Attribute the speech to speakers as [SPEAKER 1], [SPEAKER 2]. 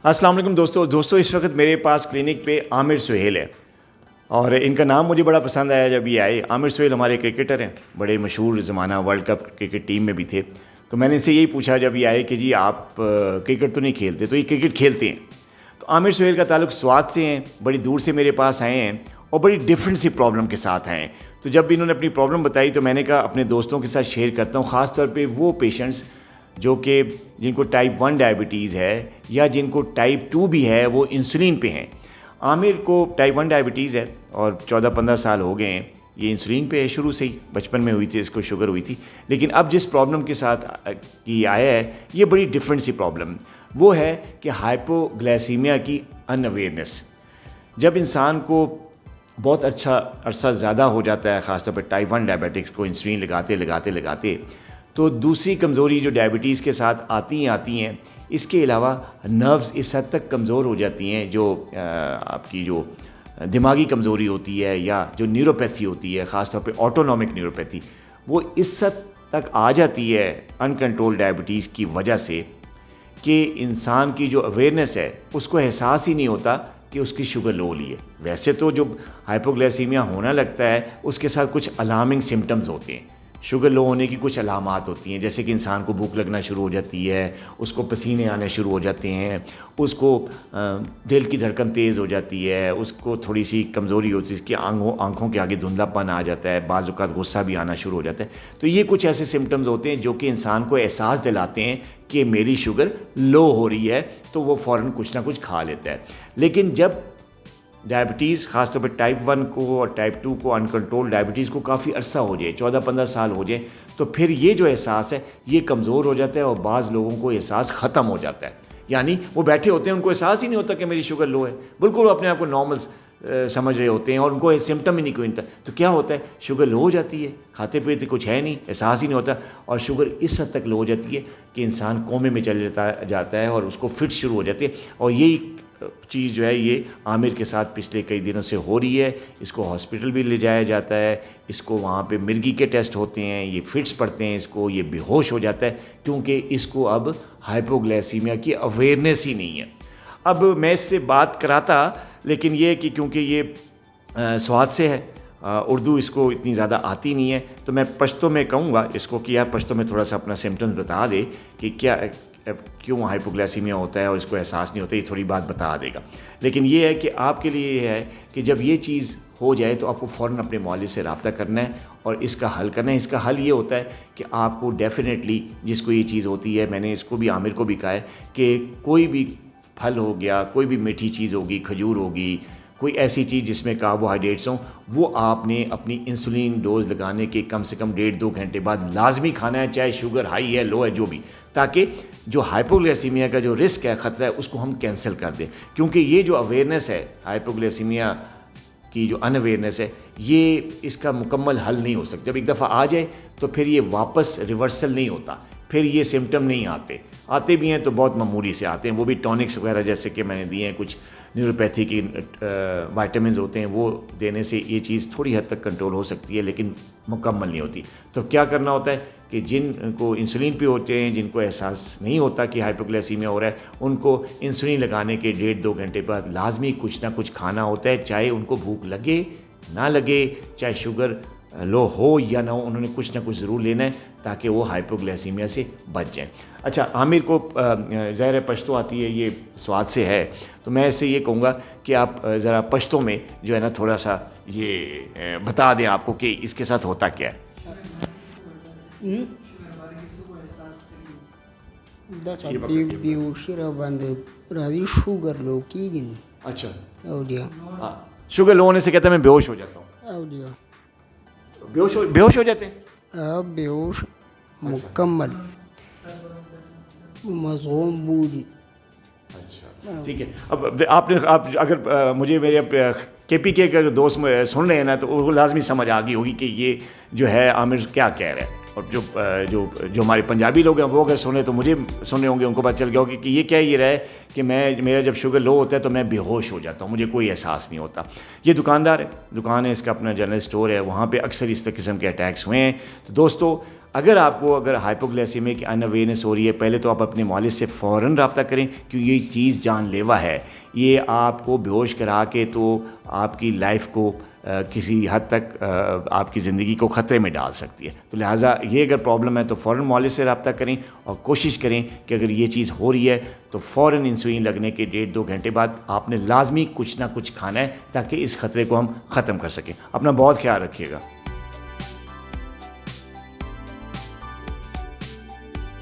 [SPEAKER 1] السلام علیکم دوستو اس وقت میرے پاس کلینک پہ عامر سہیل ہے اور ان کا نام مجھے بڑا پسند آیا جب یہ آئے. عامر سہیل ہمارے کرکٹر ہیں, بڑے مشہور زمانہ ورلڈ کپ کرکٹ ٹیم میں بھی تھے. تو میں نے ان سے یہی پوچھا جب یہ آئے کہ جی آپ کرکٹ تو نہیں کھیلتے, تو یہ کرکٹ کھیلتے ہیں. تو عامر سہیل کا تعلق سوات سے ہیں, بڑی دور سے میرے پاس آئے ہیں اور بڑی ڈفرینٹ سی پرابلم کے ساتھ آئے ہیں. تو جب انہوں نے اپنی پرابلم بتائی تو میں نے کہا اپنے دوستوں کے ساتھ شیئر کرتا ہوں, خاص طور پہ وہ پیشنٹس جو کہ جن کو ٹائپ 1 ڈائبٹیز ہے یا جن کو ٹائپ 2 بھی ہے, وہ انسولین پہ ہیں. عامر کو ٹائپ 1 ڈائبٹیز ہے اور 14-15 سال ہو گئے ہیں. یہ انسولین پہ ہے شروع سے ہی, بچپن میں ہوئی تھی, اس کو شوگر ہوئی تھی. لیکن اب جس پرابلم کے ساتھ یہ آیا ہے یہ بڑی ڈفرینٹ سی پرابلم, وہ ہے کہ ہائپوگلائسیمیا کی ان اویئرنیس. جب انسان کو بہت اچھا عرصہ زیادہ ہو جاتا ہے, خاص طور پہ ٹائپ 1 ڈائبٹکس کو انسولین لگاتے تو دوسری کمزوری جو ڈائبٹیز کے ساتھ آتی ہیں, اس کے علاوہ نروز اس حد تک کمزور ہو جاتی ہیں, جو آپ کی جو دماغی کمزوری ہوتی ہے یا جو نیوروپیتھی ہوتی ہے, خاص طور پہ آٹونومک نیوروپیتھی, وہ اس حد تک آ جاتی ہے ان کنٹرول ڈائبٹیز کی وجہ سے کہ انسان کی جو اویئرنیس ہے اس کو احساس ہی نہیں ہوتا کہ اس کی شوگر لو لی ہے. ویسے تو جو ہائپوگلائسیمیا ہونا لگتا ہے اس کے ساتھ کچھ الارمنگ سمٹمز ہوتے ہیں, شوگر لو ہونے کی کچھ علامات ہوتی ہیں, جیسے کہ انسان کو بھوک لگنا شروع ہو جاتی ہے, اس کو پسینے آنے شروع ہو جاتے ہیں, اس کو دل کی دھڑکن تیز ہو جاتی ہے, اس کو تھوڑی سی کمزوری ہوتی ہے, اس کی آنکھوں کے آگے دھندلا پن آ جاتا ہے, بعض اوقات غصہ بھی آنا شروع ہو جاتا ہے. تو یہ کچھ ایسے سمٹمز ہوتے ہیں جو کہ انسان کو احساس دلاتے ہیں کہ میری شوگر لو ہو رہی ہے, تو وہ فوراً کچھ نہ کچھ کھا لیتا ہے. لیکن جب ڈائبٹیز خاص طور پہ ٹائپ 1 کو اور ٹائپ 2 کو ان کنٹرول ڈائبٹیز کو کافی عرصہ ہو جائے, 14-15 سال ہو جائے, تو پھر یہ جو احساس ہے یہ کمزور ہو جاتا ہے اور بعض لوگوں کو احساس ختم ہو جاتا ہے. یعنی وہ بیٹھے ہوتے ہیں, ان کو احساس ہی نہیں ہوتا کہ میری شوگر لو ہے, بالکل وہ اپنے آپ کو نارمل سمجھ رہے ہوتے ہیں اور ان کو سمٹم ہی نہیں کوئی. تو کیا ہوتا ہے, شوگر لو ہو جاتی ہے, کھاتے پیتے کچھ ہے نہیں, احساس ہی نہیں ہوتا, اور شوگر اس حد تک لو ہو جاتی ہے کہ انسان کومے میں چل جاتا ہے اور اس کو فٹ شروع ہو جاتی ہے. اور یہی چیز جو ہے یہ عامر کے ساتھ پچھلے کئی دنوں سے ہو رہی ہے. اس کو ہاسپٹل بھی لے جایا جاتا ہے, اس کو وہاں پہ مرگی کے ٹیسٹ ہوتے ہیں, یہ فٹس پڑتے ہیں اس کو, یہ بے ہوش ہو جاتا ہے کیونکہ اس کو اب ہائپوگلائسیمیا کی اویئرنیس ہی نہیں ہے. اب میں اس سے بات کراتا, لیکن یہ کہ کیونکہ یہ سوات سے ہے, اردو اس کو اتنی زیادہ آتی نہیں ہے, تو میں پشتو میں کہوں گا اس کو کہ یار پشتو میں تھوڑا سا اپنا سمٹمز بتا دے کہ کیوں ہائپوگلائسیمیا ہوتا ہے اور اس کو احساس نہیں ہوتا, یہ تھوڑی بات بتا دے گا. لیکن یہ ہے کہ آپ کے لیے یہ ہے کہ جب یہ چیز ہو جائے تو آپ کو فوراً اپنے معالج سے رابطہ کرنا ہے اور اس کا حل کرنا ہے. اس کا حل یہ ہوتا ہے کہ آپ کو ڈیفینیٹلی جس کو یہ چیز ہوتی ہے, میں نے اس کو بھی عامر کو بھی کہا ہے کہ کوئی بھی پھل ہو گیا, کوئی بھی میٹھی چیز ہوگی, کھجور ہوگی, کوئی ایسی چیز جس میں کاربوہائیڈریٹس ہوں, وہ آپ نے اپنی انسولین ڈوز لگانے کے کم سے کم 1.5-2 گھنٹے بعد لازمی کھانا ہے, چاہے شوگر ہائی ہے لو ہے جو بھی, تاکہ جو ہائپوگلائسیمیا کا جو رسک ہے, خطرہ ہے, اس کو ہم کینسل کر دیں. کیونکہ یہ جو اویئرنیس ہے ہائپوگلائسیمیا کی, جو ان اویئرنیس ہے, یہ اس کا مکمل حل نہیں ہو سکتا. جب ایک دفعہ آ جائے تو پھر یہ واپس ریورسل نہیں ہوتا, پھر یہ سمٹم نہیں آتے بھی ہیں تو بہت معمولی سے آتے ہیں. وہ بھی ٹونکس وغیرہ جیسے کہ میں نے دیے ہیں, کچھ نیوروپیتھی کی وائٹامنز ہوتے ہیں, وہ دینے سے یہ چیز تھوڑی حد تک کنٹرول ہو سکتی ہے لیکن مکمل نہیں ہوتی. تو کیا کرنا ہوتا ہے کہ جن کو انسولین پہ ہوتے ہیں, جن کو احساس نہیں ہوتا کہ ہائپوگلائسیمیا ہو رہا ہے, ان کو انسولین لگانے کے 1.5-2 گھنٹے بعد لازمی کچھ نہ کچھ کھانا ہوتا ہے, چاہے ان کو بھوک لگے نہ لگے, چاہے شوگر لو ہو یا نہ ہو, انہوں نے کچھ نہ کچھ ضرور لینا ہے تاکہ وہ ہائپوگلائسیمیا سے بچ جائیں. اچھا, عامر کو ظاہر پشتو آتی ہے, یہ سوات سے ہے, تو میں اسے یہ کہوں گا کہ آپ ذرا پشتو میں جو ہے نا تھوڑا سا یہ بتا دیں آپ کو کہ اس کے ساتھ ہوتا کیا ہے. اچھا, شوگر لو ہونے سے کہتا ہے میں بے ہوش ہو جاتا ہوں. بے ہوش ہو جاتے ہیں,
[SPEAKER 2] بے ہوش مکمل مضغوم بودی.
[SPEAKER 1] اچھا ٹھیک ہے. اب آپ اگر مجھے میرے کے پی کے دوست سن رہے ہیں نا, تو وہ لازمی سمجھ آ گئی ہوگی کہ یہ جو ہے عامر کیا کہہ رہا ہے. اور جو ہمارے پنجابی لوگ ہیں وہ اگر سنیں تو مجھے سنے ہوں گے, ان کو پتہ چل گیا ہوگا کہ یہ کہہ یہ رہا ہے کہ میرا جب شوگر لو ہوتا ہے تو میں بے ہوش ہو جاتا ہوں, مجھے کوئی احساس نہیں ہوتا. یہ دکاندار ہے, دکان ہے, اس کا اپنا جنرل اسٹور ہے, وہاں پہ اکثر اس قسم کے اٹیکس ہوئے ہیں. تو دوستو اگر آپ کو ہائپوگلائسیمیا کی انویئرنیس ہو رہی ہے، پہلے تو آپ اپنے معالج سے فوراً رابطہ کریں، کیونکہ یہ چیز جان لیوا ہے، یہ آپ کو بے ہوش کرا کے تو آپ کی لائف کو کسی حد تک آپ کی زندگی کو خطرے میں ڈال سکتی ہے. تو لہٰذا یہ اگر پرابلم ہے تو فوراً معالج سے رابطہ کریں، اور کوشش کریں کہ اگر یہ چیز ہو رہی ہے تو فوراً انسولین لگنے کے 1.5-2 گھنٹے بعد آپ نے لازمی کچھ نہ کچھ کھانا ہے، تاکہ اس خطرے کو ہم ختم کر سکیں. اپنا بہت خیال رکھیے گا.